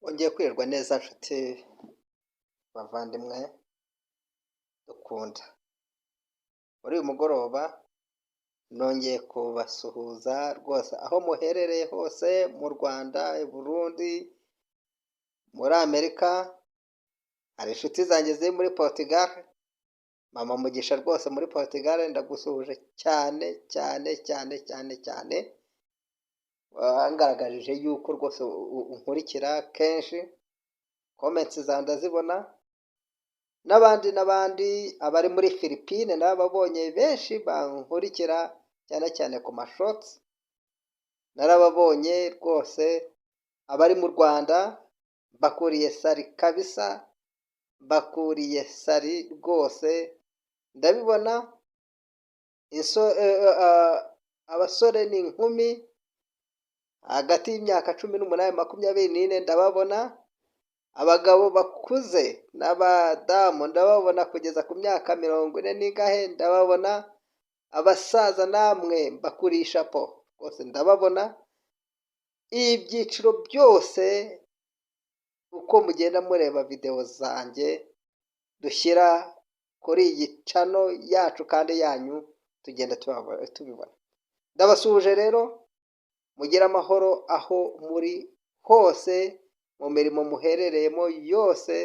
Wongeye kwirirwa neza nshuti bavandimwe dukunda. Muri uyu mugoroba nongeye kubasuhuza rwose aho muherereye hose, mu Rwanda, i Burundi, muri Amerika. Hari inshuti zanjye ziri muri Portugal. Mama Mugisha rwose muri Portugal ndagusuhuje cyane cyane cyane cyane cyane. Wangaragarije yuko rwose unkurikira kenshi, comments zawe ndazibona. N'abandi abari muri Philippines narababonye benshi bankurikira cyane cyane ku mashorts. Narababonye rwose. Abari mu Rwanda bakuriye sari kabisa, bakuriye sari rwose ndabibona. Abasore n'inkumi hagati y'imyaka 18 na 24 ndababona. Abagabo bakuze n'abadamu ndababona kugeza ku myaka 40 n'ingahe ndababona. Abasaza namwe bakurisha po rwose ndababona. Ibyiciro byose uko mugenda mureba video zanjye dushyira kuri iyi channel yacu kandi yanyu, tugenda tubibona. Ndabasuhuje rero, mugira amahoro aho muri hose, mu mirimo muherereyemo yose.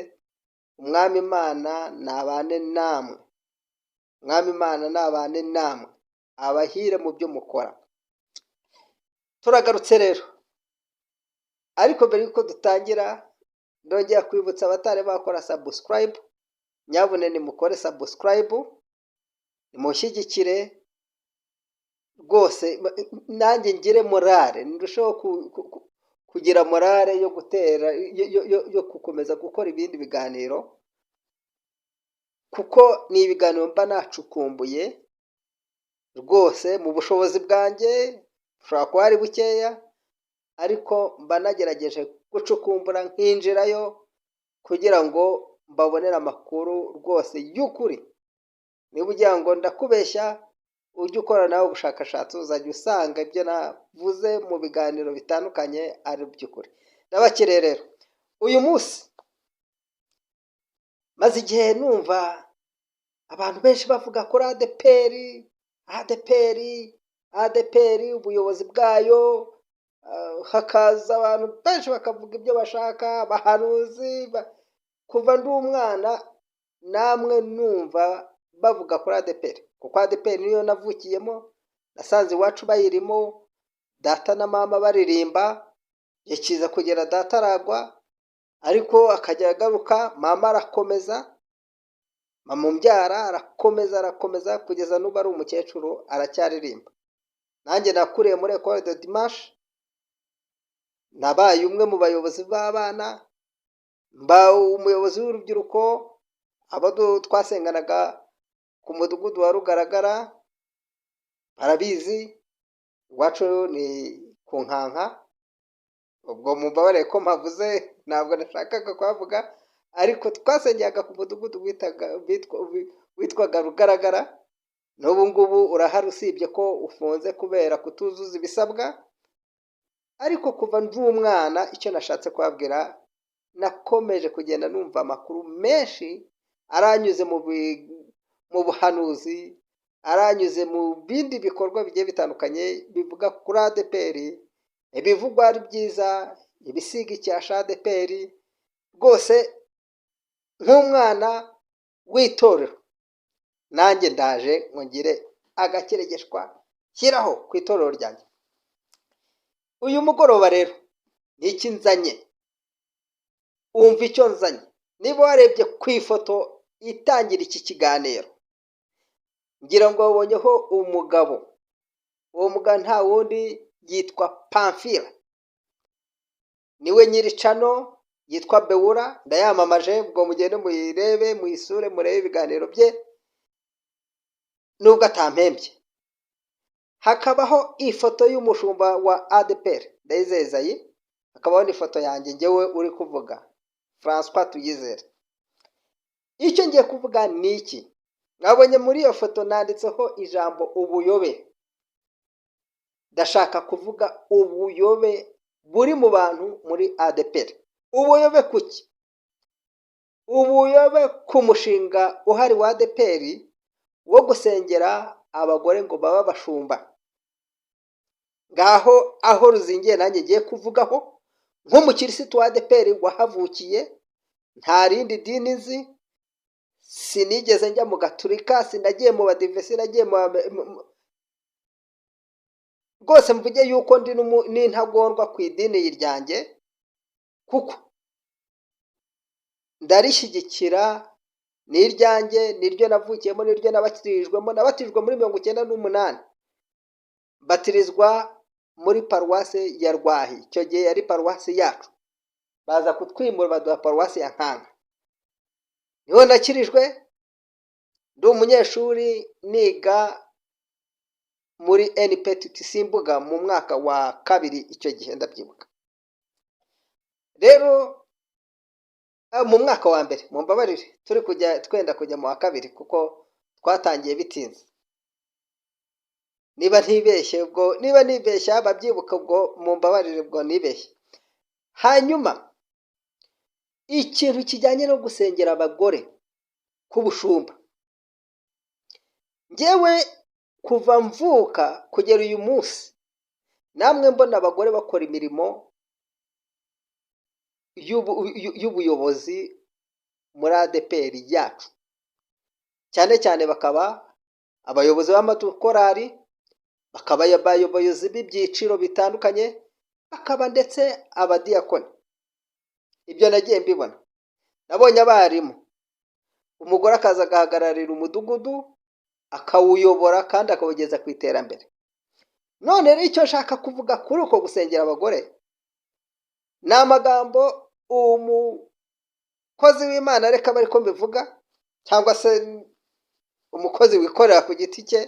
Umwami Imana nabane namwe, Umwami Imana nabane namwe, abahire mu byo mukora. Turagarutse rero, ariko mbere yuko dutangira ndongera kwibutsa abatari bakora subscribe, nyabune nimukore subscribe, nimushyigikire rwose nanjye ngire morale, ndusheho kugira morale yo gutera yo gukomeza gukora ibindi biganiro, kuko ni ibiganiro mba nacukumbuye rwose mu bushobozi bwanjye. Ushobora kuba ari bukeya, ariko mba nagerageje gucukumbura nkinjirayo kugira ngo mbabonere amakuru rwose y'ukuri. Niba ugira ngo ndakubeshya, ujye ukora nawe ubushakashatsi, uzajya usanga ibyo navuze mu biganiro bitandukanye ari by'ukuri. Ndabakiriye rero uyu munsi. Maze igihe numva abantu benshi bavuga kuri ADPR, ubuyobozi bwayo. Hakaza abantu benshi bakavuga ibyo bashaka, bahanuzi. Kuva ndi umwana namwe numva bavuga kuri ADPR, kuko ADPR niyo navukiyemo, nasanze iwacu bayirimo, data na mama baririmba. Yakiza kugera data aragwa, ariko akajya agaruka, mama arakomeza, mama umbyara arakomeza kugeza n'ubu ari umukecuru aracyaririmba. Nanjye nakuriye muri Ecole de Dimanche, nabaye umwe mu bayobozi b'abana, mba umuyobozi w'urubyiruko. Abo twasenganaga ku mudugudu wa Rugaragara barabizi, iwacu ni ku Nkanka. Ubwo mubabare ko mpavuze, ntabwo nashakaga kuhavuga, ariko twasengeraga ku mudugudu witwaga Rugaragara. N'ubu ngubu urahari, usibye ko ufunze kubera kutuzuza ibisabwa. Ariko kuva ndi umwana, icyo nashatse kubabwira, nakomeje kugenda numva amakuru menshi aranyuze mu buhanuzi, aranyuze mu bindi bikorwa bigiye bitandukanye bivuga kuri ADPR. Ibivugwa ari byiza, ibisiga icyasha ADPR rwose. Nk'umwana w'itorero nanjye ndaje ngire agakeregeshwa shyiraho ku itorero ryanjye. Uyu mugoroba rero ni iki nzanye? Umva icyo nzanye. Niba warebye ku ifoto itangira iki kiganiro, ngira ngo wabonyeho umugabo. Uwo mugabo nta wundi, yitwa Pamphile. Niwe nyiri channel yitwa Beura, ndayamamaje. Ubwo mugende muyirebe, muyisure, murebe ibiganiro bye nubwo atampembye. Hakabaho ifoto y'umushumba wa ADPR Ndayizezayi, hakabaho n'ifoto yanjye njyewe uri kuvuga, François Tuyizere. Icyo ngiye kuvuga ni iki? Mwabonye muri iyo foto nanditseho ijambo ubuyobe. Ndashaka kuvuga ubuyobe buri mu bantu muri ADPR. ubuyobe kuki? Ubuyobe ku mushinga uhari wa ADEPR wo gusengera abagore ngo baba bashumba. Ngaho aho ruzingiye nanjye ngiye kuvugaho nk'umukirisitu wa ADEPR wahavukiye, nta rindi dini nzi, sinigeze njya mu gaturika, sinagiye mu badive, sinagiye rwose mvuge yuko ndi n'intagondwa ku idini ryanjye, kuko ndarishyigikira, ni iryanjye, niryo navukiyemo, niryo nabatirijwemo. Nabatijwe muri 1998, batirizwa muri paruwasi ya Rwahi, icyo gihe yari paruwasi yacu, baza kutwimura baduha paruwasi ya Nkanga. Niho nakirijwe, ndi umunyeshuri niga muri NPTT Simbuga mu mwaka wa 2, icyo gihe ndabyibuka. Rero mu mwaka wa mbere, mumbabarire, turi twenda kujya mu wa 2 kuko twatangiye bitinze. Niba nibeshye ababyibuka ubwo mumbabarire, ubwo nibeshye. Hanyuma ikintu kijyanye no gusengera abagore k'ubushumba, njyewe kuva mvuka kugera uyu munsi, namwe mbona abagore bakora imirimo y'ubuyobozi muri ADEPR yacu, cyane cyane bakaba abayobozi b'amakorali, bakaba abayobozi b'ibyiciro bitandukanye, bakaba ndetse abadiyakoni. Ibyo nagiye mbibona. Nabonye abarimu, umugore akaza agahagararira umudugudu akawuyobora kandi akawugeza ku iterambere. None rero icyo nshaka kuvuga kuri uko gusengera abagore, ni amagambo umukozi w'Imana, reka bari ko mbivuga, cyangwa se umukozi wikorera ku giti cye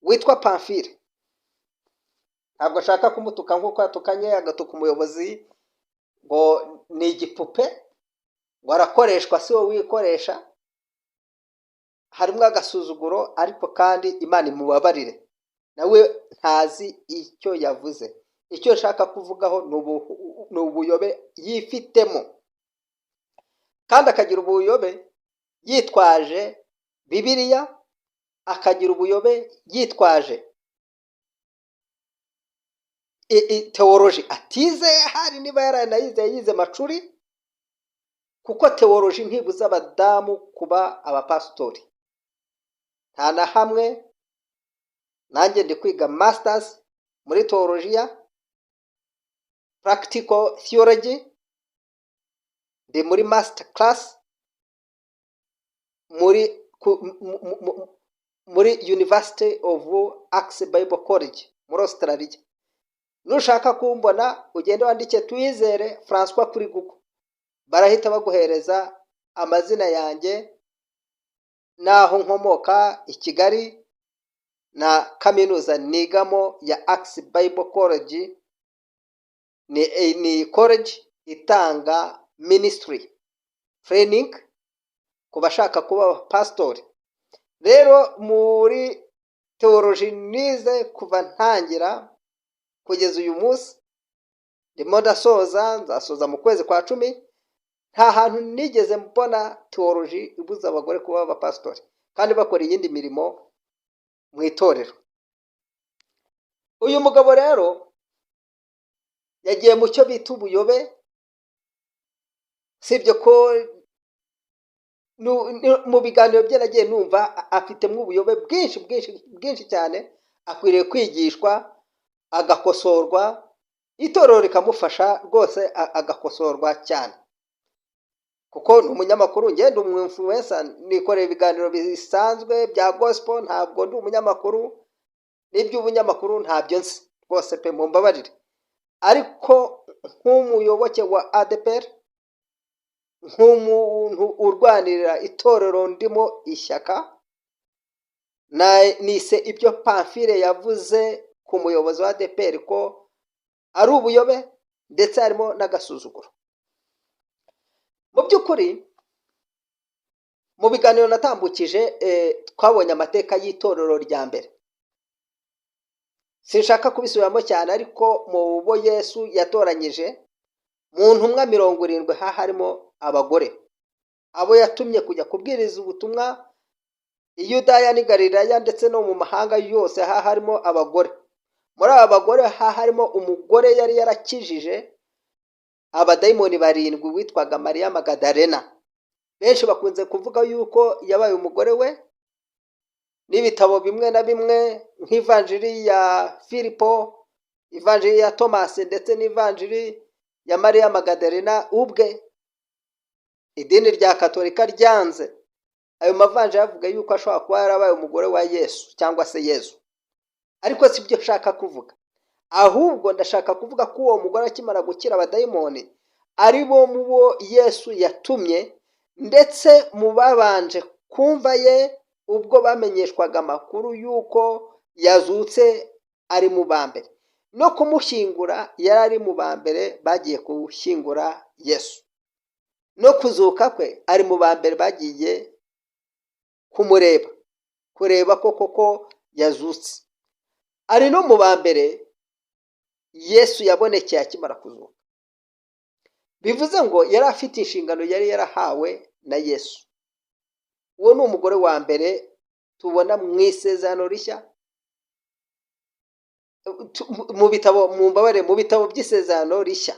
witwa Pamphile. Ntabwo nshaka kumutuka nk'uko yatukanye agatuka umuyobozi ngo ni igipupe, ngo arakoreshwa, si wowe wikoresha. Harimo agasuzuguro, ariko kandi Imana imubabarire, nawe ntazi icyo yavuze. Icyo nshaka kuvugaho ni ubuyobe yifitemo, kandi akagira ubuyobe yitwaje Bibiliya, akagira ubuyobe yitwaje teoloji atize, hari niba yaranayize yize Macuri, kuko teoloji ntibuza abadamu kuba abapasitori. Nta na hamwe, nanjye ndi kwiga masters muri teolojiya, practical theology, ndi muri master class muri University of Axe Bible College muri Australia. Nushaka kumbona ugende wandike Tuyizere François kuri Google, barahita baguhereza amazina yanjye, naho nkomoka i Kigali, na kaminuza nigamo ya Axe Bible College. Ni college itanga ministry training ku bashaka kuba pastori. Rero muri teoloji nize kuva ntangira kugeza uyu munsi, ndimo nzasoza mu kwezi kwa 10. Nta hantu nigeze mbona teoloji ibuza abagore kuba abapasitori kandi bakora iyindi mirimo mu itorero. Uyu mugabo rero yagiye mu cyo bita ubuyobe, sibyo ko mu biganiro bye nagiye numva afitemo ubuyobe bwinshi cyane, akwiriye kwigishwa agakosorwa, itorero rikamufasha rwose agakosorwa cyane, kuko ni umunyamakuru. Njye ndi umwinfluencer, nikoreye ibiganiro bisanzwe bya gospel, ntabwo ndi umunyamakuru, n'iby'ubunyamakuru ntabyo nzi rwose pe, mumbabarire. Ariko nk'umuyoboke wa ADEPR, nk'umuntu urwanirira itorero ndimo ishyaka, nise ibyo Pamphile yavuze ku muyobozi wa ADEPR ko ari ubuyobe ndetse harimo n'agasuzuguro. Mu by'ukuri mu biganiro natambukije, twabonye amateka y'itorero rya mbere. Sinshaka kubisubiramo cyane, ariko mu bo Yesu yatoranyije mu ntumwa 70 harimo abagore abo yatumye kujya kubwiriza ubutumwa i Yudaya n'i Galilaya ndetse no mu mahanga yose harimo abagore. Muri aba bagore harimo umugore yari yarakijije abadayimoni 7 witwaga Mariya Magadalena. Benshi bakunze kuvuga yuko yabaye umugore we, n'ibitabo bimwe na bimwe nk'ivanjiri ya Filipo, ivanjiri ya Tomasi ndetse n'ivanjiri ya Mariya Magadalena ubwe idini rya Katolika ryanze. Ayo mavanjiri avuga yuko ashobora kuba yarabaye umugore wa Yesu cyangwa se Yesu, ariko si byo nshaka kuvuga. Ahubwo ndashaka kuvuga ko uwo mugore akimara gukira abadayimoni ari bo mu bo Yesu yatumye, ndetse mu babanje kumva ye ubwo bamenyeshwaga amakuru yuko yazutse ari mu bambere, no kumushyingura yari ari mu bambere bagiye gushyingura Yesu, no kuzuka kwe ari mu bambere bagiye kureba ko koko yazutse. Ari no mu bambere Yesu yabonekeye akimara kuzuka. Bivuze ngo yari afite inshingano yari yarahawe na Yesu. Uwo ni umugore wa mbere tubona mu isezerano rishya, mu bitabo by'isezerano rishya,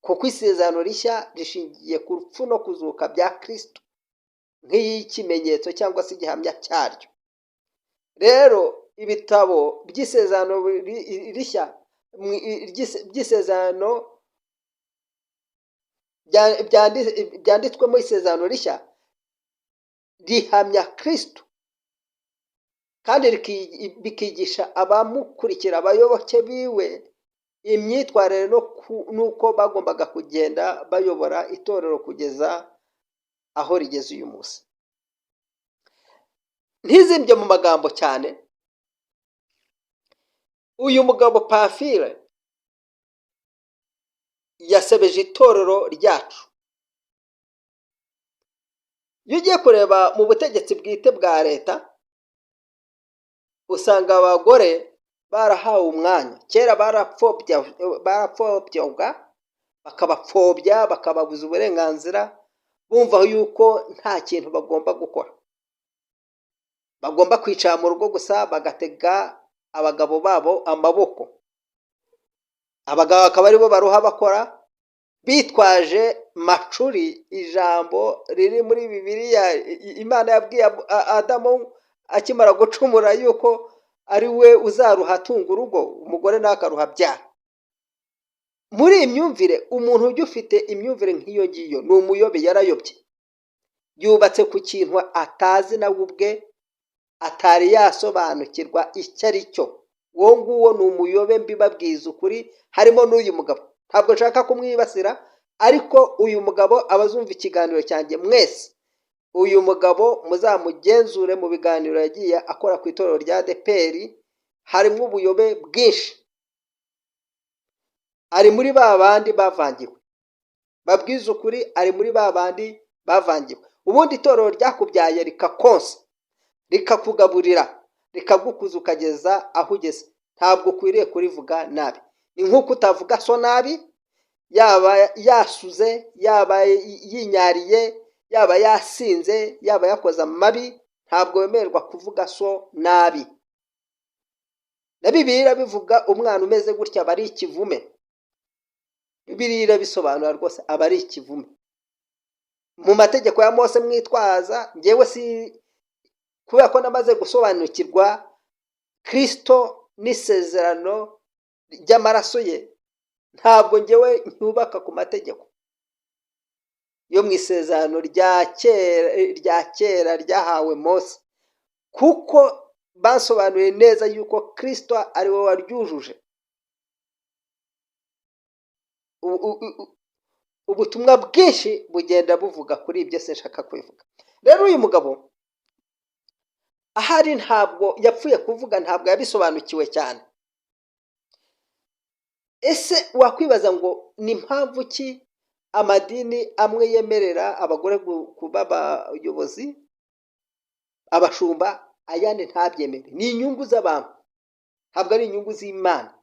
kuko isezerano rishya rishingiye ku rupfu no kuzuka bya Kristo nk'ikimenyetso cyangwa se igihamya cyaryo. Rero ibitabo by'isezerano rishya, by'isezerano byanditswemo isezerano rishya rihamya Kristo kandi bikigisha abamukurikira, abayoboke biwe, imyitwarire n'uko bagombaga kugenda bayobora itorero kugeza aho rigeze uyu munsi. Ntizimbye mu magambo cyane, uyu mugabo Pamfile yasebeje itorero ryacu. Iyo ugiye kureba mu butegetsi bwite bwa leta, usanga abagore barahawe umwanya. Kera barapfobyaga, bakabapfobya, bakababuza uburenganzira, bumva yuko nta kintu bagomba gukora. Bagomba kwicara mu rugo gusa bagatega abagabo babo amaboko. Abagabo bakaba aribo baruha bakora, bitwaje macuri, ijambo riri muri Bibiliya Imana yabwiye Adamu akimara gucumura yuko ari we uzaruha atunga urugo, umugore ntakaruha byara. Muri iyi myumvire, umuntu ujya ufite imyumvire nk'iyo ngiyo ni umuyobe, yarayobye. Yubatse ku kintu atazi nawe ubwe, atari yasobanukirwa icyo ari cyo. Uwo nguwo ni umuyobe, mbibabwiza ukuri. Harimo n'uyu mugabo, ntabwo nshaka kumwibasira, ariko uyu mugabo abazumva ikiganiro cyanjye mwese, uyu mugabo muzamugenzure mu biganiro yagiye akora ku itorero rya ADEPR, harimo ubuyobe bwinshi. Ari muri ba bandi bavangiwe, babwiza ukuri, ari muri ba bandi bavangiwe. Ubundi itorero ryakubyaye rikakonsa, rikakugaburira, rikagukuza ukageza aho ugeze, ntabwo ukwiriye kurivuga nabi. Ni nk'uko utavuga so nabi, yaba yasuze, yaba yinyariye, yaba yasinze, yaba yakoze amabi, ntabwo wemererwa kuvuga so nabi. Na Bibiliya bivuga umwana umeze gutya aba ari ikivume. Bibiliya bisobanura rwose aba ari ikivume. Mu mategeko ya Mose mwitwaza, njyewe si kubera ko namaze gusobanukirwa Kristo n'isezerano ry'amaraso ye, ntabwo njyewe ntubaka ku mategeko yo mu isezerano rya kera ryahawe Mose, kuko basobanuye neza yuko Kristo ari we waryujuje. Ubutumwa bwinshi bugenda buvuga kuri ibyo sinshaka kubivuga. Rero uyu mugabo ahari ntabwo yapfuye kuvuga, ntabwo yabisobanukiwe cyane. Ese wakwibaza ngo ni impamvu ki amadini amwe yemerera abagore kuba abayobozi, abashumba, ayandi ntabyemere? Ni inyungu z'abantu, ntabwo ari inyungu z'Imana.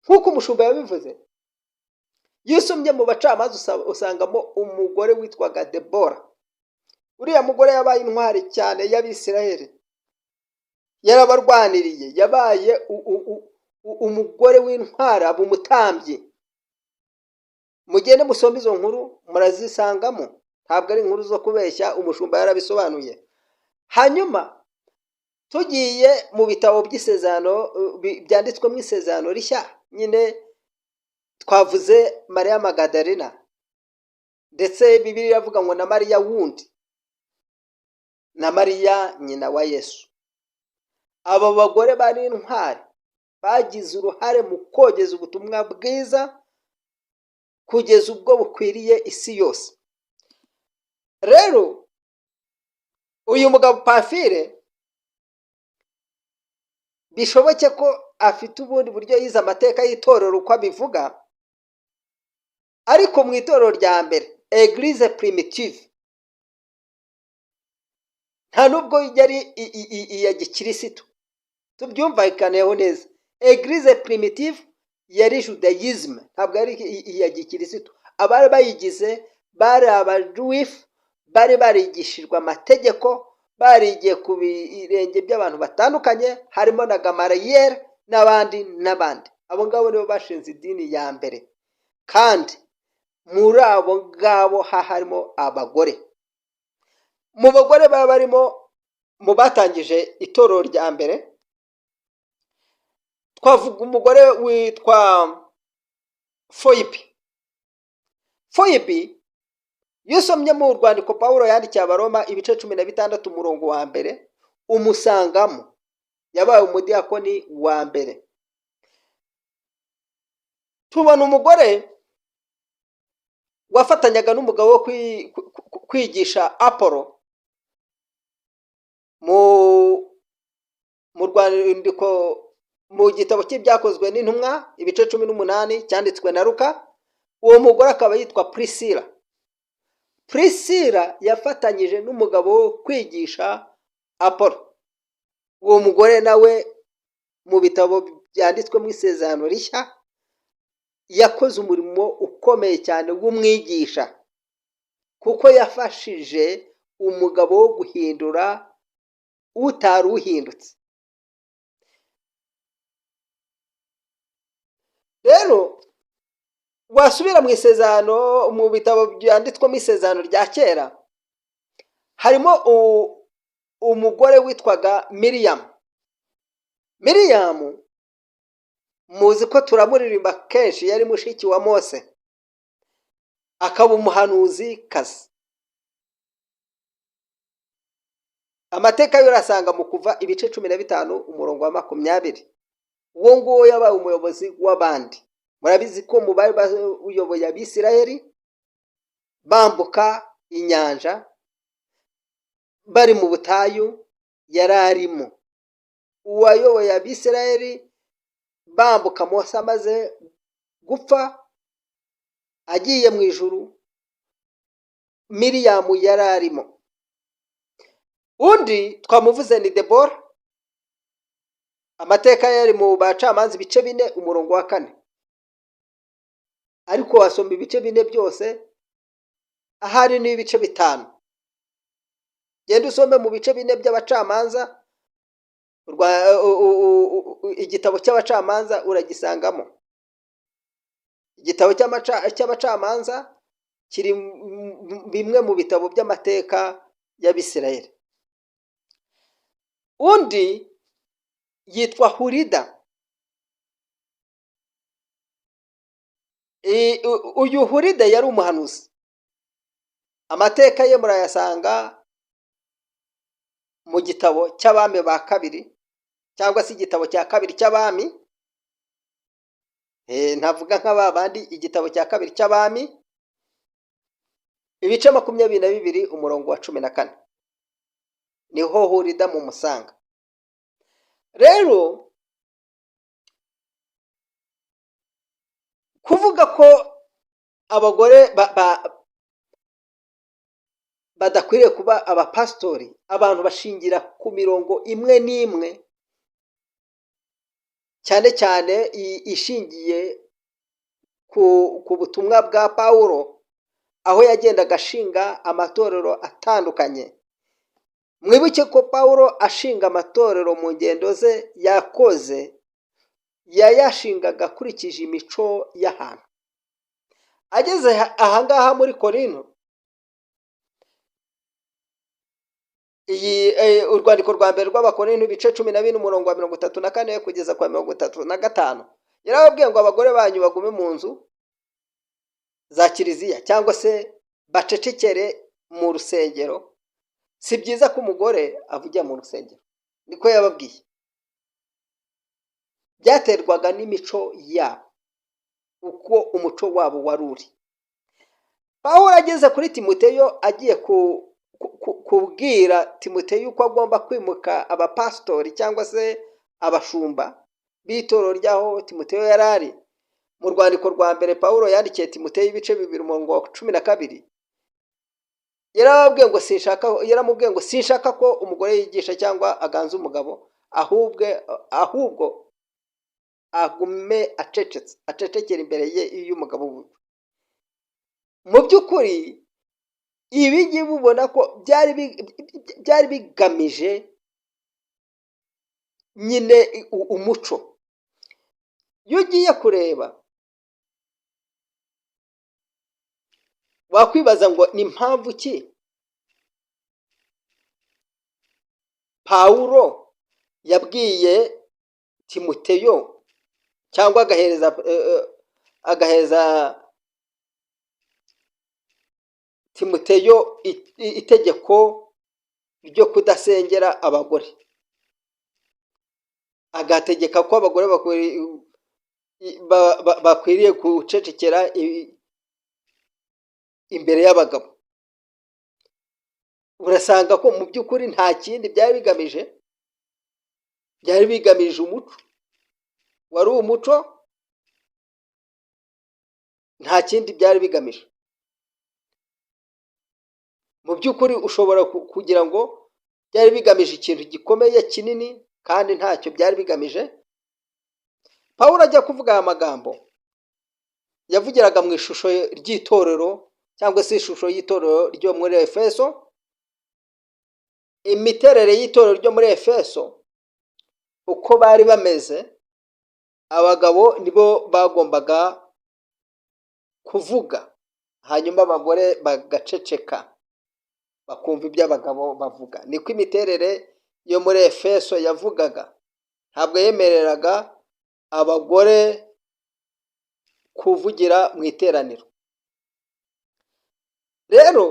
nk'uko umushumba yabivuze. Iyo usomye mu bacamanza usangamo umugore witwaga Debora. Uriya mugore yabaye intwari cyane y'Abisiraheli, yarabarwaniriye, yabaye umugore w'intwari, aba umutambyi. Mugende musome izo nkuru murazisangamo, ntabwo ari inkuru zo kubeshya, umushumba yarabisobanuye. Hanyuma tugiye mu bitabo by'isezerano byanditswe mu isezerano rishya, nyine twavuze Mariya Magadalena, ndetse Bibiliya iravuga ngo na Mariya wundi, na Mariya nyina wa Yesu. Aba bagore bari intwari, bagize uruhare mu kogeza ubutumwa bwiza kugeza ubwo bukwiriye isi yose. Rero uyu mugabo Pamfile bishoboke ko afite ubundi buryo yize amateka y'itorero uko abivuga, ariko mu itorero rya mbere, Eglise primitive, nta nubwo yari iya gikirisitu. Tubyumvikaneho neza, Eglise primitive yari Judaisme, ntabwo yari iya gikirisitu. Abari bayigize bari abajuifu, bari barigishijwe amategeko, barigiye ku birenge by'abantu batandukanye, harimo na Gamariyeri n'abandi. Abo ngabo nibo bashinze idini ya mbere, kandi muri abo ngabo harimo abagore. Mu bagore baba barimo mu batangije itorero rya mbere, twavuga umugore witwa Foyibi. Iyo usomye mu rwandiko Pawulo yandikiye Abaroma ibice 16 umurongo wa mbere, umusangamo yabaye umudiyakoni wa mbere. Tubona umugore wafatanyaga n'umugabo wo kwigisha Apolo mu rwandiko mu gitabo cy'ibyakozwe n'intumwa ibice 18 cyanditswe na Luka. Uwo mugore akaba yitwa Priscilla yafatanyije n'umugabo wo kwigisha Apolo. Uwo mugore nawe mu bitabo byanditswe mu isezerano rishya yakoze umurimo ukomeye cyane w'umwigisha, kuko yafashije umugabo wo guhindura utari uhindutse. Rero wasubira mu isezerano, mu bitabo byanditswe mu isezerano rya kera, harimo umugore witwaga Miriyamu. Muzi ko turamuririmba kenshi, yari mushiki wa Mose, akaba umuhanuzi kazi. Amateka yo urasanga mu Kuva ibice 15 umurongo wa 20. Uwo nguwo yabaye umuyobozi w'abandi. Murabizi ko mu bari uyoboye Abisiraheli bambuka inyanja bari mu butayu, yari arimo. Uwayoboye Abisiraheli bambuka Mose amaze gupfa agiye mu ijuru, Miriyamu yari arimo. Undi twamuvuze ni Debora. Amateka yari mu bacamanza ibice 4 umurongo wa 4. Ariko wasoma ibice 4 byose, ahari n'ibice 5. Genda usome mu bice 4 by'abacamanza, igitabo cy'abacamanza uragisangamo. Igitabo cy'abacamanza kiri bimwe mu bitabo by'amateka y'Abisirayeli. Undi yitwa Hulida. Uyu Hulida yari umuhanuzi. Amateka ye murayasanga mu gitabo cy'abami ba kabiri, cyangwa se igitabo cya kabiri cy'abami. Ntavuga nk'ababandi, igitabo cya kabiri cy'abami ibice 22 umurongo wa 14. Niho Hulida mu musanga. Rero kuvuga ko abagore badakwiriye kuba abapasitori, abantu bashingira ku mirongo imwe n'imwe, cyane cyane ishingiye ku butumwa bwa Pawulo, aho yagendaga ashinga amatorero atandukanye. Mwibuke ko Pawulo ashinga amatorero mu ngendo ze yakoze, yayashingaga akurikije imico y'ahantu. Ageze ahangaha muri Korinto, urwandiko rwa mbere rw'Abakorinto ibice 12 umurongo wa 34 kugeza kwa 35, yarababwiye ngo abagore banyu bagume mu nzu za kiliziya cyangwa se bacecekere mu rusengero. Si byiza ko umugore avugira mu rusengero, niko yababwiye. Byaterwaga n'imico yabo, uko umuco wabo wari uri. Pawulo ageze kuri Timoteyo, agiye kubwira Timoteyo uko agomba kwimuka abapasitori cyangwa se abashumba b'itorero ryaho Timoteyo yari ari. Mu rwandiko rwa mbere Pawulo yandikiye Timoteyo ibice 2 umurongo wa 12, yaramubwiye ngo sinshaka ko umugore yigisha cyangwa aganza umugabo, ahubwo agume acecekera imbere ye y'umugabo we. Mu by'ukuri ibi ngibi ubona ko byari bigamije nyine umuco. Iyo ugiye kureba wakwibaza ngo ni mpamvu ki Pawulo yabwiye Timoteyo cyangwa agahereza Timoteyo itegeko ryo kudasengera abagore, agategeka ko abagore bakwiriye gucecekera imbere y'abagabo. Urasanga ko mu by'ukuri nta kindi byari bigamije umuco. Wari umuco, nta kindi byari bigamije. Mu by'ukuri ushobora kugira ngo byari bigamije ikintu gikomeye kinini, kandi ntacyo byari bigamije. Pawulo ajya kuvuga aya magambo yavugiraga mu ishusho ry'itorero cyangwa se ishusho y'itorero ryo muri Efeso. Imiterere y'itorero ryo muri Efeso uko bari bameze, abagabo nibo bagombaga kuvuga, hanyuma abagore bagaceceka bakumva ibyo abagabo bavuga. Niko imiterere yo muri Efeso yavugaga. Ntabwo yemereraga abagore kuvugira mu iteraniro. Rero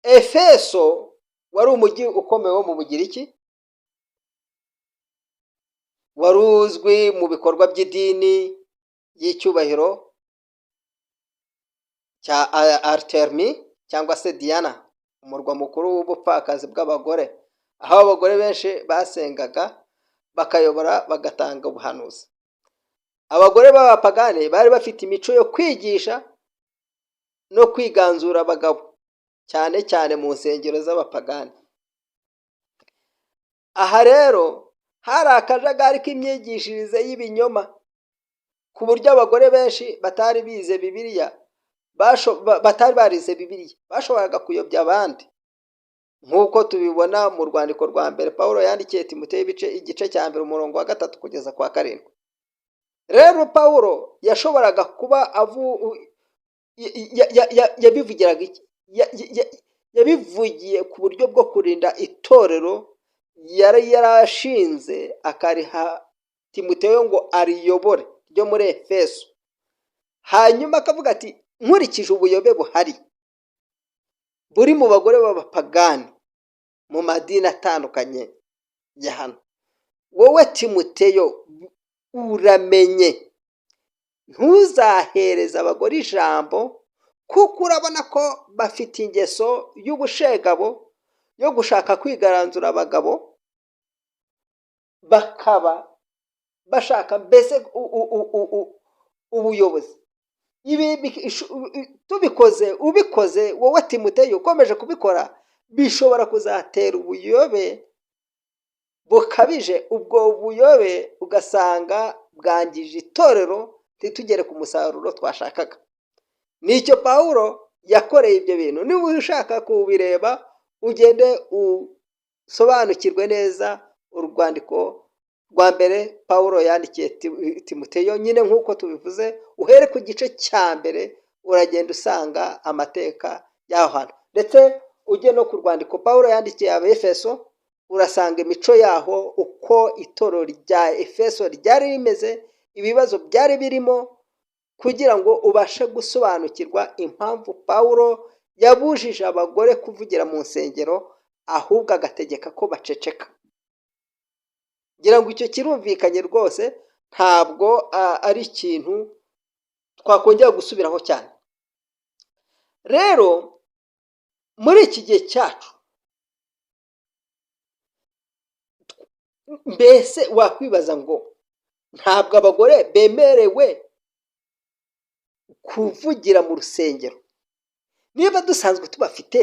Efeso wari umujyi ukomeye wo mu Bugiriki, wari uzwi mu bikorwa by'idini y'icyubahiro cya Artemi cyangwa se Diana, umurwa mukuru w'ubupfakazi bw'abagore, aho abagore benshi basengaga, bakayobora, bagatanga ubuhanuzi. Abagore b'abapagani bari bafite imico yo kwigisha no kwiganzura abagabo, cyane cyane mu nsengero z'abapagani. Aha rero hari akajagari k'imyigishirize y'ibinyoma, ku buryo abagore benshi batari bize Bibiliya, batari barize Bibiliya, bashoboraga kuyobya abandi, nk'uko tubibona mu rwandiko rwa mbere Pawulo yandikiye Timoteyo igice cya 1 umurongo wa 3 kugeza kwa 7. Rero Pawulo yashoboraga kuba yabivugiraga iki? Yabivugiye ku buryo bwo kurinda itorero yari yarashinze, akariha Timoteyo ngo ariyobore, ryo muri Efeso. Hanyuma akavuga ati, nkurikije ubuyobe buhari buri mu bagore b'abapagani mu madini atandukanye ya hano, wowe Timoteyo uramenye, ntuzahereze abagore ijambo, kuko urabona ko bafite ingeso y'ubushegabo yo gushaka kwigaranzura abagabo, bakaba bashaka mbese ubuyobozi. Ibi ubikoze wowe Timoteyo ukomeje kubikora, bishobora kuzatera ubuyobe bukabije, ubwo buyobe ugasanga bwangije itorero ntitugere ku musaruro twashakaga. Nicyo Pawulo yakoreye ibyo bintu. Niba ushaka kubireba ugende usobanukirwe neza urwandiko rwa mbere Pawulo yandikiye Timoteyo, nyine nk'uko tubivuze, uhere ku gice cya mbere uragenda usanga amateka y'aho hantu, ndetse ujye no ku rwandiko Pawulo yandikiye Abefeso, urasanga imico yaho, uko itorero rya Efeso ryari rimeze, ibibazo byari birimo, kugira ngo ubashe gusobanukirwa impamvu Pawulo yabujije abagore kuvugira mu nsengero, ahubwo agategeka ko baceceka. Ngira ngo icyo kirumvikanye rwose, ntabwo ari ikintu twakongera gusubiraho cyane. Rero muri iki gihe cyacu, mbese wakwibaza ngo ntabwo abagore bemerewe kuvugira mu rusengero? Niba dusanzwe tubafite,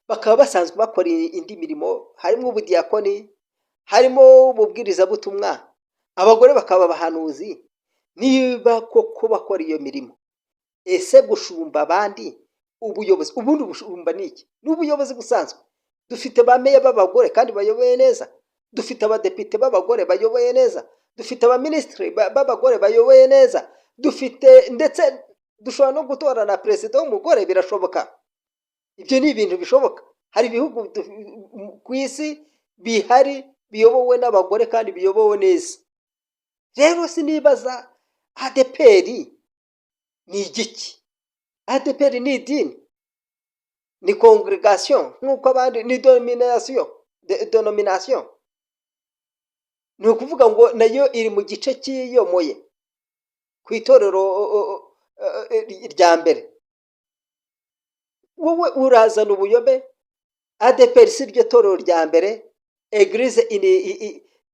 bakaba basanzwe bakora indi mirimo, harimo ubudiyakoni, harimo ububwirizabutumwa, abagore bakaba abahanuzi, niba koko bakora iyo mirimo, ese gushumba abandi, ubuyobozi, ubundi ubushumba ni iki? Ni ubuyobozi busanzwe. Dufite ba meya b'abagore kandi bayoboye neza, dufite abadepite b'abagore bayoboye neza, dufite abaminisitiri b'abagore bayoboye neza, dufite, ndetse dushobora no gutora na perezida w'umugore, birashoboka. Ibyo ni ibintu bishoboka. Hari ibihugu ku isi bihari biyobowe n'abagore kandi biyobowe neza. Rero sinibaza ADPR ni igiki? ADPR ni idini, ni congregation nk'uko abandi, ni denomination. Ni ukuvuga ngo nayo iri mu gice cy'iyomoye ku itorero rya mbere. Wowe urazana ubuyobe. ADPR si ryo torero rya mbere. Eglise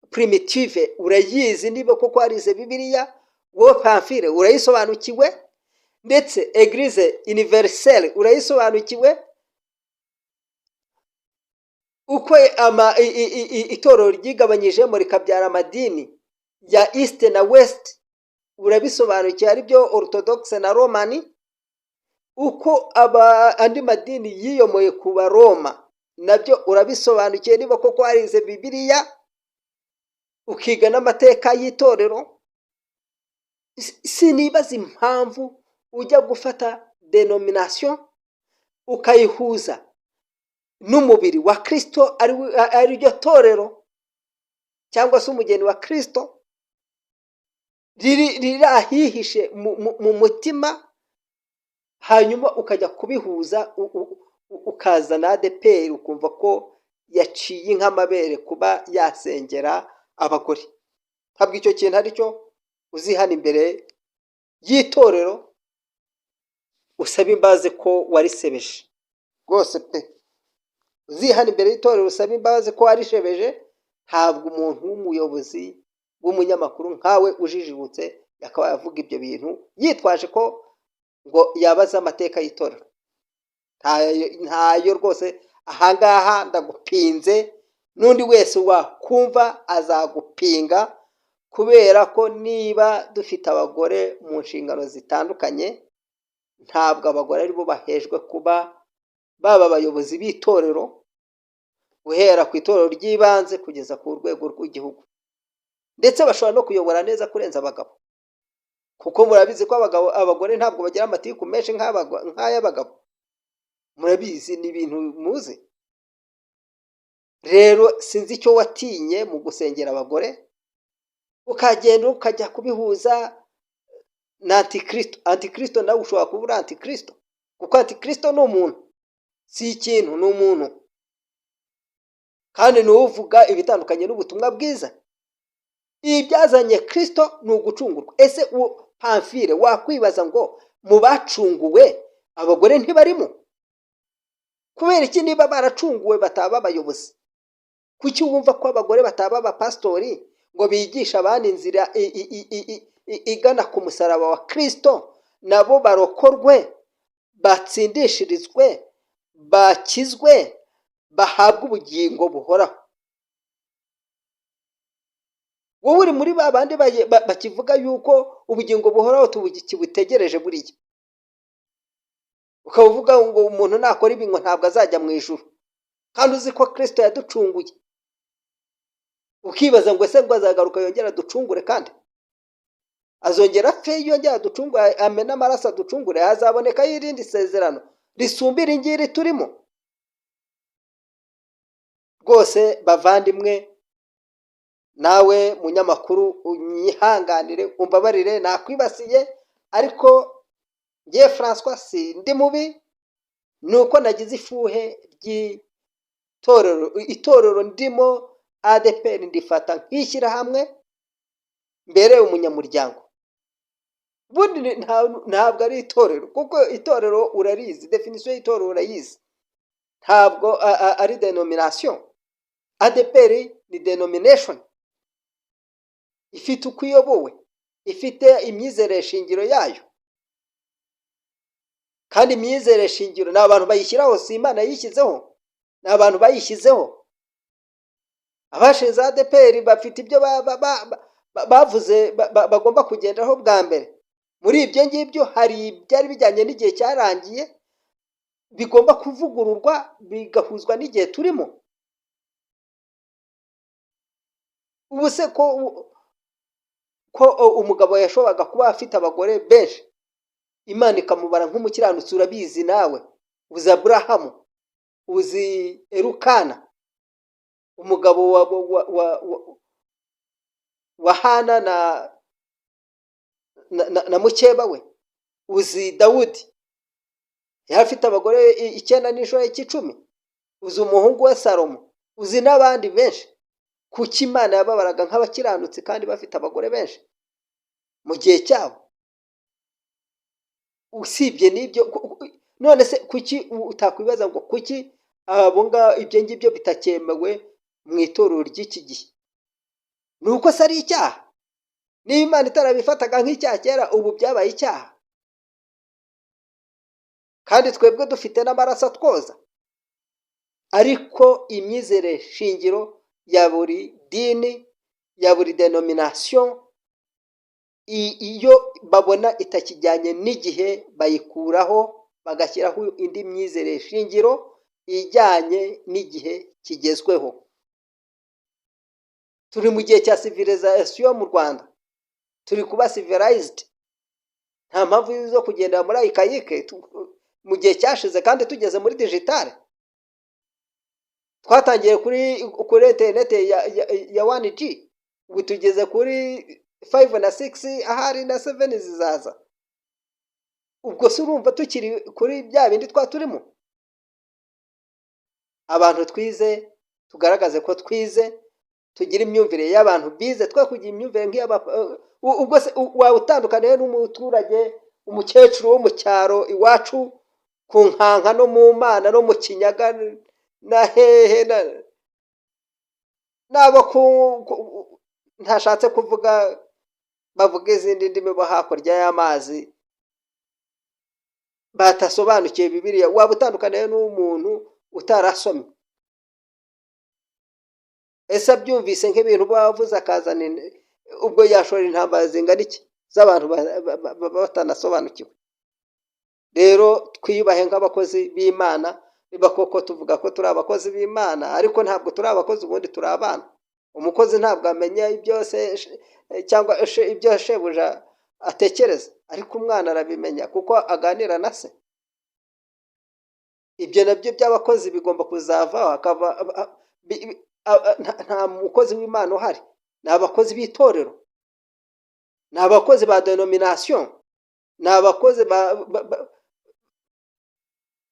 primitive urayizi, niba koko warize Bibiliya, wowe Pamphile urayisobanukiwe, ndetse Eglise universelle urayisobanukiwe. Uko itorero ryigabanyijemo rikabyara amadini ya East na West urabisobanukiwe, ari byo Orthodox na Romani. Uko andi madini yiyomoye ku Baroma nabyo urabisobanukiwe, niba koko warize Bibiliya ukiga n'amateka y'itorero. Sinibaza impamvu ujya gufata denomination ukayihuza n'umubiri wa Kristo, ari ryo torero cyangwa se umugeni wa Kristo, riri ahihishe mu mutima, hanyuma ukajya kubihuza, ukazana ADPR ukumva ko yaciye nk'amabere kuba yasengera abagore. Ntabwo icyo kintu ari cyo uzihana imbere y'itorero usaba imbabazi ko warisebeje rwose pe. Uzihana imbere y'itorero usaba imbabazi ko warishebeje. Ntabwo umuntu w'umuyobozi w'umunyamakuru nkawe ujijibutse yakaba yavuga ibyo bintu yitwaje ko ngo yabaza amateka y'itorero. Ntayo rwose. Ahangaha ndagupinze, n'undi wese wakumva azagupinga, kubera ko niba dufite abagore mu nshingano zitandukanye, ntabwo abagore aribo bahejwe kuba baba abayobozi b'itorero, guhera ku itorero ry'ibanze kugeza ku rwego rw'igihugu. Ndetse bashobora no kuyobora neza kurenza abagabo, kuko murabizi ko abagore ntabwo bagira amatiku menshi nk'ay'abagabo. Murabizi, ni ibintu muzi. Rero sinzi icyo watinye mu gusengera abagore, ukagenda ukajya kubihuza na Antikristo. Antikristo nawe ushobora kuba uri Antikristo, kuko Antikristo ni umuntu, si ikintu, ni umuntu, kandi niwe uvuga ibitandukanye n'ubutumwa bwiza. Ibyazanye Kristo ni ugucungurwa. Ese Pamphile wakwibaza ngo mu bacunguwe abagore ntibarimo? Kubera iki niba baracunguwe bataba abayobozi? Kuki wumva ko abagore bataba abapasitori ngo bigisha abandi inzira igana ku musaraba wa Kristo, nabo barokorwe, batsindishirizwe, bakizwe, bahabwe ubugingo buhoraho? wowe uri muri babandi bakivuga yuko ubugingo buhoraho tubutegereje buriya, ukavuga ngo umuntu nakora ibi ngo ntabwo azajya mu ijuru, kandi uzi ko Kristo yaducunguye, ukibaza ngo ese ngo azagaruka yongera aducungure, kandi azongera apfe yongera aducungure, amena amaraso aducungure, hazaboneka y'irindi sezerano risumbira ingiri turimo. Rwose bavandimwe, nawe munyamakuru unyihanganire, umbabarire nakwibasiye, ariko ngiye François si ndi mubi, nuko nagize ifuhe itorero ndimo ADPR ndifata nk'ishyirahamwe mbere umunyamuryango. Bundi ntabwo ari itorero, kuko itorero urarizi, definition y'itorero urayizi, ntabwo ari denomination. ADPR ni denomination ifite uko iyobowe, ifite imyizerere shingiro yayo, kandi imyizerere shingiro ni abantu bayishyiraho, si Imana yishyizeho, ni abantu bayishyizeho. Abashinze ADPR bafite ibyo bavuze bagomba kugenderaho bwa mbere. Muri ibyo ngibyo hari ibyari bijyanye n'igihe cyarangiye, bigomba kuvugururwa bigahuzwa n'igihe turimo. Ubu se ko umugabo yashoboraga kuba afite abagore benshi, Imana ikamubara nk'umukiranutsi, urabizi nawe, uzi Aburahamu, uzi Elukana, umugabo wa Hana na mukeba we, uzi Dawudi yari afite abagore 9 n'inshuro 10, uzi umuhungu we Salomo, uzi n'abandi benshi. Kuki Imana yababaraga nk'abakiranutsi kandi bafite abagore benshi mu gihe cyabo? Usibye n'ibyo, none se kuki utakwibaza ngo kuki abonga ibyo ngibyo bitakemewe mu itorero ry'iki gihe? Nuko se ari icyaha? Niba Imana itarabifataga nk'icyaha kera, ubu byabaye icyaha, kandi twebwe dufite n'amaraso twoza. Ariko imyizere shingiro ya buri dini, ya buri denomination, iyo babona itakijyanye n'igihe bayikuraho, bagashyiraho indi myizere shingiro ijyanye n'igihe kigezweho. Turi mu gihe cya civilization mu Rwanda, turi kuba civilized, nta mpamvu zo kugendera muri archaïque mu gihe cyashize, kandi tugeze muri digital. Twatangiye kuri internet ya 1G, ubu tugeze kuri 5 na 6, ahari na 7 zizaza. Ubwo se urumva tukiri kuri bya bindi turimo? Abantu twize tugaragaze ko twize, tugira imyumvire y'abantu bize, twe kugira imyumvire ubwo se wawutandukaniye n'umuturage, umukecuru wo mu cyaro iwacu ku Nkanka no mu Mana no mu Kinyaga na hehe nabo ntashatse kuvuga, bavuga izindi ndimi bo hakurya y'amazi batasobanukiye Bibiliya. Waba utandukaniye n'umuntu utarasomye? Ese abyumvise nk'ibintu bavuze akazana, ubwo yashora intambara zingana iki z'abantu batanasobanukiwe? Rero twiyubahe nk'abakozi b'Imana. Niba koko tuvuga ko turi abakozi b'Imana, ariko ntabwo turi abakozi, ubundi turi abana. Umukozi ntabwo amenya byose cyangwa ibyo shebuja atekereza, ariko umwana arabimenya kuko aganira na se. Ibyo nabyo by'abakozi bigomba kuzavaho, nta mukozi w'Imana uhari, ni abakozi b'itorero, ni abakozi ba denomination, ni abakozi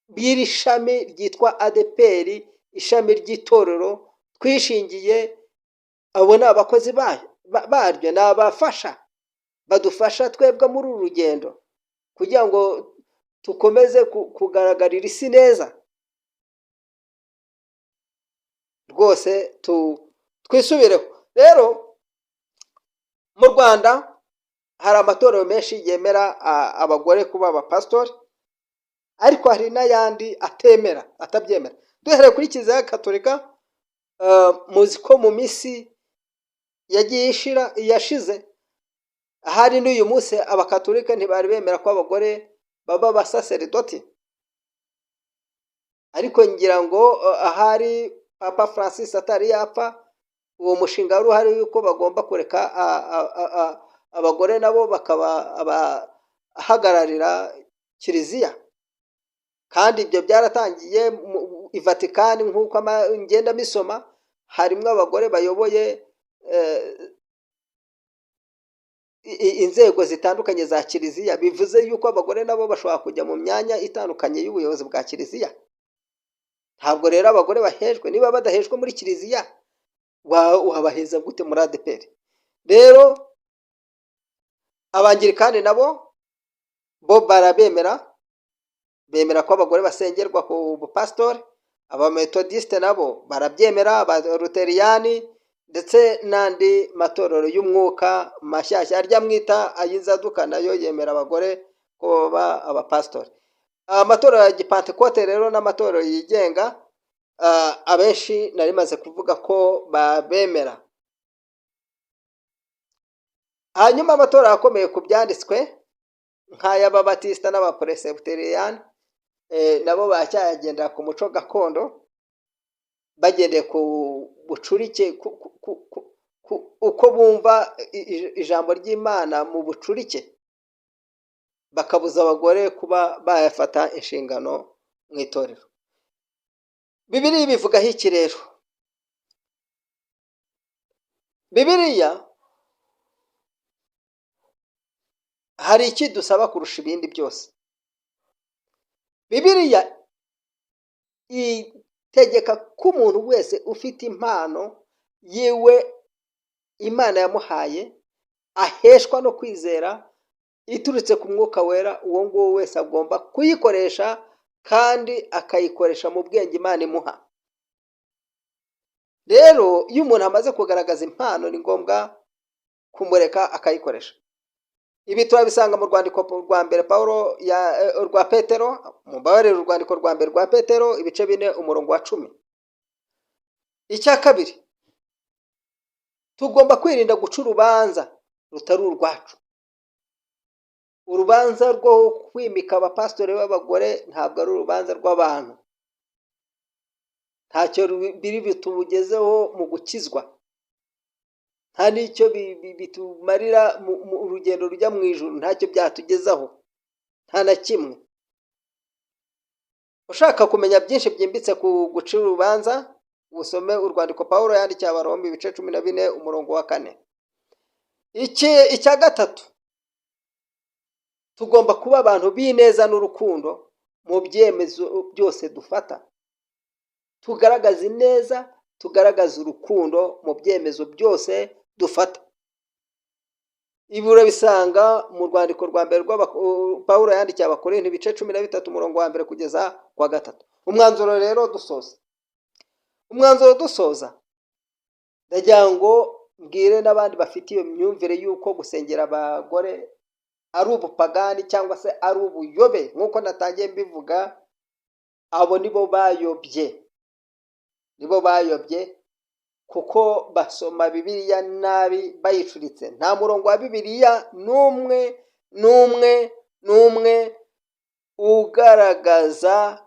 b'iri shami ryitwa ADPR, ishami ry'itorero twishingiye. Abo ni abakozi baryo, ni abafasha, badufasha twebwe muri uru rugendo kugira ngo tukomeze kugaragarira isi neza. Rwose twisubireho. Rero mu Rwanda hari amatorero menshi yemera abagore kuba abapasitori, ariko hari n'ayandi atabyemera. Duhereye kuri Kiliziya Gatolika, muzi ko mu minsi yagiye yashize. Ahari n'uyu munsi abakatolika ntibari bemera ko abagore baba abasaseridoti, ariko ngira ngo ahari Papa Francis atari yapfa, uwo mushinga wari uhari yuko bagomba kureka abagore nabo bakaba abahagararira kiliziya, kandi ibyo byaratangiye i Vatikani. nk'uko ngenda misoma, harimo abagore bayoboye inzego zitandukanye za kiliziya, bivuze yuko abagore nabo bashobora kujya mu myanya itandukanye y'ubuyobozi bwa kiliziya. Ntabwo rero abagore bahejwe. Niba badahejwe muri kiliziya, wabaheza gute muri ADEPR? Rero abangirikani nabo bo barabemera, bemera ko abagore basengerwa ku bupasitori. Abametodiste nabo barabyemera, abaluteriyani ndetse n'andi matorero y'umwuka mashyashya arya mwita ay'inzaduka nayo yemera abagore ko baba abapasitori. Amatorero ya Gipantekote rero n'amatorero yigenga, abenshi nari maze kuvuga ko babemera. Hanyuma amatorero akomeye ku byanditswe nk'ay'ababatisita n'abapresbyteriyani, nabo bacyagendera ku muco gakondo, bagendeye ku bucurike, uko bumva ijambo ry'Imana mu bucurike, bakabuza abagore kuba bayafata inshingano mu itorero. Bibiliya bivugaho iki rero? Bibiliya hari iki dusaba kurusha ibindi byose. Bibiliya itegeka ko umuntu wese ufite impano yiwe Imana yamuhaye aheshwa no kwizera iturutse ku mwuka wera, uwo nguwo wese agomba kuyikoresha kandi akayikoresha mu bwenge Imana imuha. Rero iyo umuntu amaze kugaragaza impano, ni ngombwa kumureka akayikoresha. Ibi turabisanga mu rwandiko rwa mbere rwa Petero, mubabarire, urwandiko rwa mbere rwa Petero ibice 4 umurongo wa 10. Icya kabiri, tugomba kwirinda guca urubanza rutari urwacu. Urubanza rwo kwimika abapasitori b'abagore ntabwo ari urubanza rw'abantu, ntacyo biri bitugezeho mu gukizwa, nta n'icyo bitumarira mu urugendo rujya mu ijuru, ntacyo byatugezaho, nta na kimwe. Ushaka kumenya byinshi byimbitse ku guca urubanza, usome urwandiko Pawulo yandikiye Abaroma ibice 14 umurongo wa 4. Icya gatatu, tugomba kuba abantu b'ineza n'urukundo mu byemezo byose dufata. Tugaragaza ineza, tugaragaza urukundo mu byemezo byose dufata. Ibi urabisanga mu rwandiko rwa mbere Pawulo yandikiye Abakorinto ibice 13 umurongo wa 1 kugeza kwa 3. Umwanzuro rero dusoza, ndagira ngo mbwire n'abandi bafite iyo myumvire y'uko gusengera abagore ari ubupagani cyangwa se ari ubuyobe, nk'uko natangiye mbivuga. Abo nibo bayobye, kuko basoma Bibiliya nabi bayicuritse. Nta murongo wa Bibiliya n'umwe ugaragaza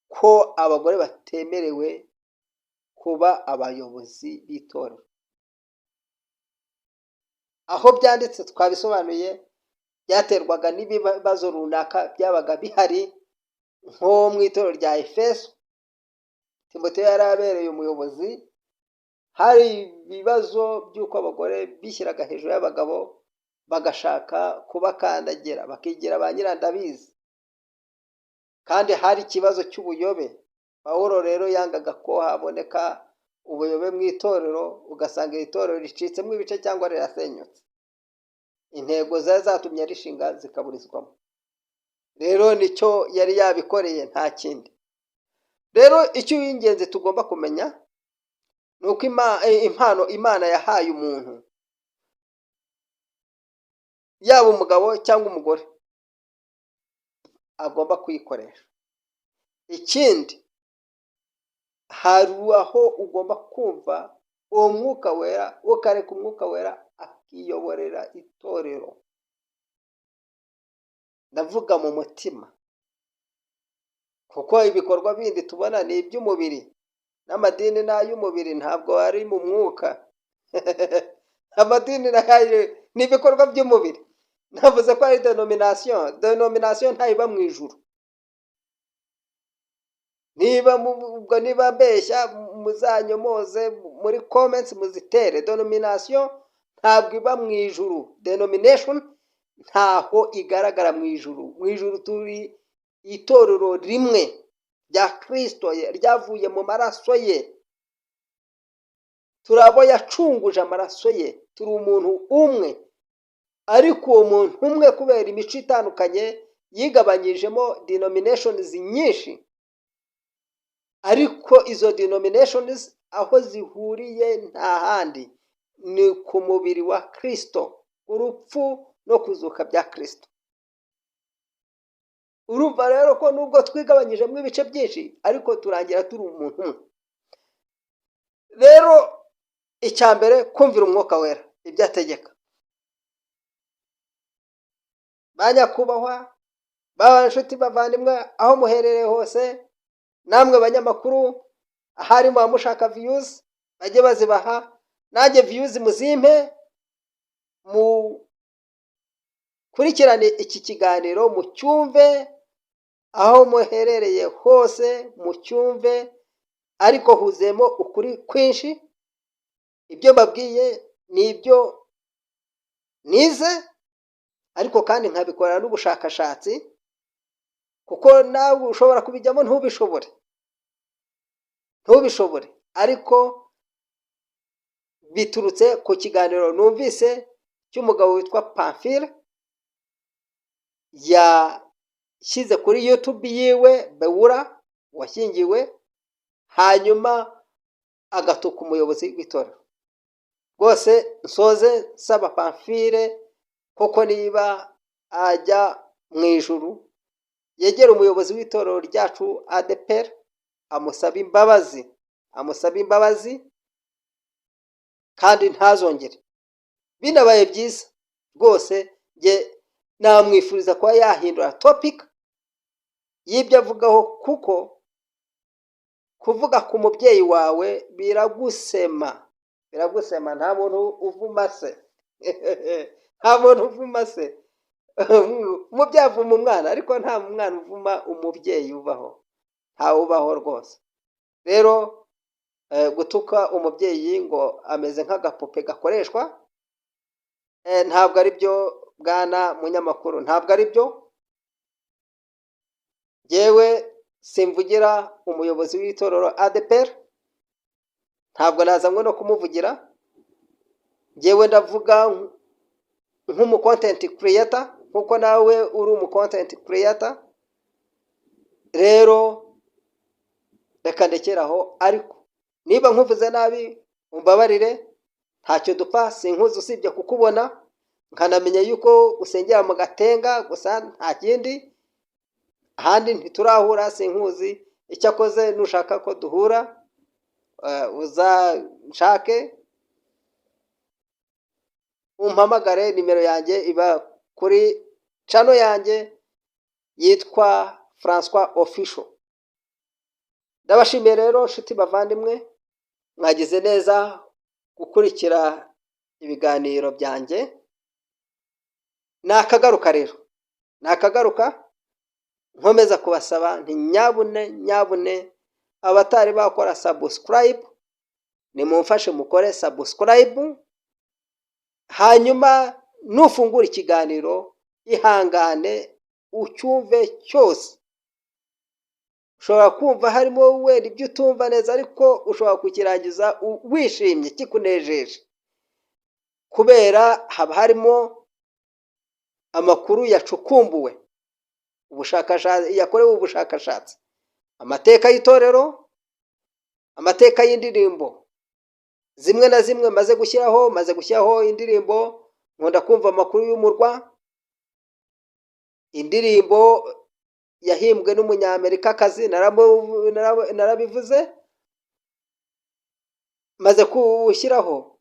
ko abagore batemerewe kuba abayobozi b'itorero. Aho byanditse twabisobanuye, byaterwaga n'ibibazo runaka byabaga bihari, nko mu itorero rya Efeso. Timoteyo yari abereye umuyobozi, hari ibibazo by'uko abagore bishyiraga hejuru y'abagabo, bagashaka kubakandagira, bakigira ba nyirandabizi, kandi hari ikibazo cy'ubuyobe. Pawulo rero yangaga ko haboneka ubuyobe mu itorero, ugasanga iri torero ricitsemo ibice cyangwa rirasenyutse, intego zari zatumye rishinga zikaburizwamo. Rero nicyo yari yabikoreye, nta kindi. Rero icyo y'ingenzi tugomba kumenya ni uko impano Imana yahaye umuntu, yaba umugabo cyangwa umugore, agomba kuyikoresha. Ikindi, hari aho ugomba kumva uwo mwuka wera, ukareka umwuka wera akiyoborera itorero. Ndavuga mu mutima, kuko ibikorwa bindi tubona ni iby'umubiri, n'amadini n'ay'umubiri, ntabwo ari mu mwuka. Amadini ni ibikorwa by'umubiri. Navuze ko ari denomination ntayiba mu ijuru. Niba mbeshya muzanyomoze muri comments muzitere. Denomination ntabwo iba mu ijuru. Denomination ntaho igaragara mu ijuru. Mu ijuru turi itorero rimwe rya Kristo ryavuye mu maraso ye. Turabo yacunguje amaraso ye, turi umuntu umwe. Ariko uwo muntu umwe kubera imico itandukanye yigabanyijemo denominations nyinshi. Ariko izo denominations aho zihuriye nta handi, ni ku mubiri wa Kristo, urupfu no kuzuka bya Kristo. Urumva rero ko nubwo twigabanyijemo ibice byinshi, ariko turangira turi umuntu umwe. Rero icya mbere, kumvira umwuka wera ibyo ategeka. Banyakubahwa, b'anshuti bavandimwe, aho muherereye hose, namwe banyamakuru, ahari muba mushaka views, bajye bazibaha, nanjye views muzimpe, mukurikirane iki kiganiro mucyumve, aho muherereye hose mucyumve, ariko huzemo ukuri kwinshi. Ibyo babwiye ni ibyo nize, ariko kandi nkabikorera n'ubushakashatsi, kuko nawe ushobora kubijyamo ntubishobore, ariko biturutse ku kiganiro numvise cy'umugabo witwa Pamphile yashyize kuri YouTube yiwe, Bewura washyingiwe, hanyuma agatuka umuyobozi w'itorero. Rwose nsoze nsaba Pamphile koko niba ajya mu ijuru, yegera umuyobozi w'itorero ryacu ADEPR, amusaba imbabazi, kandi ntazongere. Binabaye byiza rwose, nge namwifuriza kuba yahindura topic y'ibyo avugaho, kuko kuvuga ku mubyeyi wawe biragusema. Nta muntu uvuma se. Nta muntu uvuma se. Umubyeyi avuma umwana, ariko nta mwana uvuma umubyeyi ubaho. Ntawe ubaho rwose. Rero gutuka umubyeyi ngo ameze nk'agapupe gakoreshwa, ntabwo ari byo bwana munyamakuru, ntabwo ari byo. Yewe simvugira umuyobozi w'itorero ADEPR, ntabwo nazanywe no kumuvugira. Yewe ndavuga nk'umu content creator, nkuko nawe uri umu content creator. Rero reka ndekeraho, ariko niba nkuvuze nabi umbabarire, ntacyo dupfa, sinkuzi usibye kukubona, nkanamenya yuko usengera mu Gatenga gusa, nta kindi. Ahandi ntiturahura, sinkuzi. Icyakoze nushaka ko duhura, uzanshake umpamagare. Nimero yanjye iba kuri channel yanjye yitwa Francois Official. Ndabashimiye rero nshuti bavandimwe, mwagize neza gukurikira ibiganiro byanjye. Nakagaruka rero, nkomeza kubasaba nti nyabune abatari bakora subscribe, nimumfashe mukore subscribe. Hanyuma nufungura ikiganiro, ihangane ucyumve cyose. Ushobora kumva harimo wenda ibyo utumva neza, ariko ushobora kukirangiza wishimye, kikunejeje, kubera haba harimo amakuru yacukumbuwe, yakorewe ubushakashatsi, amateka y'itorero, amateka y'indirimbo zimwe na zimwe maze gushyiraho indirimbo. Nkunda kumva amakuru y'umurwa, indirimbo yahimbwe n'umunyamerikakazi, narabivuze. maze gushyiraho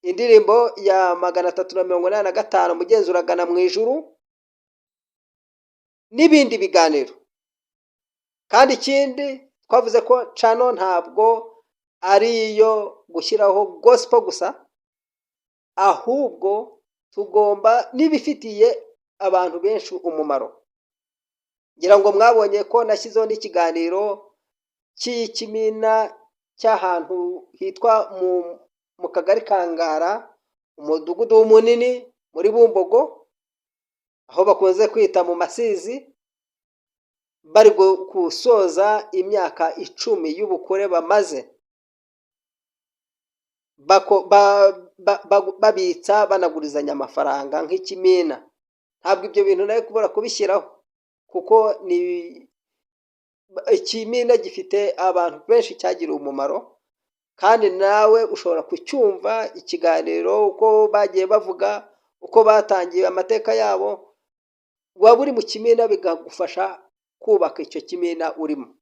indirimbo ya 385 mugenzi uragana mu ijuru n'ibindi biganiro. Kandi ikindi twavuze ko channel ntabwo ari iyo gushyiraho gospel gusa, ahubwo tugomba n'ibifitiye abantu benshi umumaro. Ngira ngo mwabonye ko nashyizeho n'ikiganiro cy'ikimina cy'ahantu hitwa mu kagari Kangara, umudugudu munini muri Bumbogo, aho bakunze kwita mu Masizi, bari gusoza imyaka 10 y'ubukure bamaze babitsa banagurizanya amafaranga nk'ikimina. Ntabwo ibyo bintu nawe kubura kubishyiraho, kuko ni ikimina gifite abantu benshi cyagiriye umumaro, kandi nawe ushobora kucyumva ikiganiro uko bagiye bavuga, uko batangiye amateka yabo, waba uri mu kimina bikagufasha kubaka icyo kimina urimo.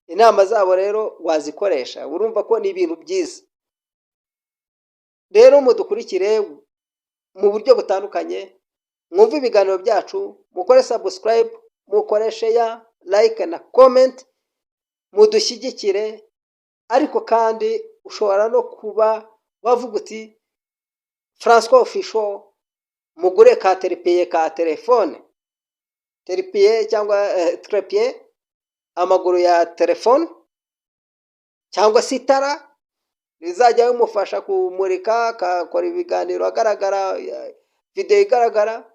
Inama zabo rero wazikoresha, urumva ko ni ibintu byiza. Rero mudukurikire mu buryo butandukanye, mwumve ibiganiro byacu, mukore subscribe, mukore share, like na comment, mudushyigikire. Ariko kandi ushobora no kuba wavuga uti Francois Official mugure ka teripiye ka telefone, teripiye cyangwa trepiye, amaguru ya telefone cyangwa se itara rizajya bimufasha kumurika, akakora ibiganiro agaragara, video igaragara,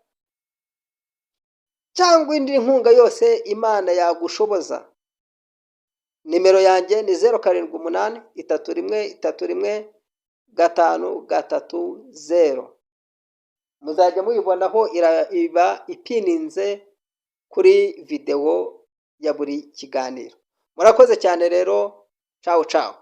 cyangwa indi nkunga yose Imana yagushoboza. Nimero yanjye ni 078 31 31 530. Muzajya muyibonaho iba ipininze kuri video ya buri kiganiro. Murakoze cyane rero, ciao ciao.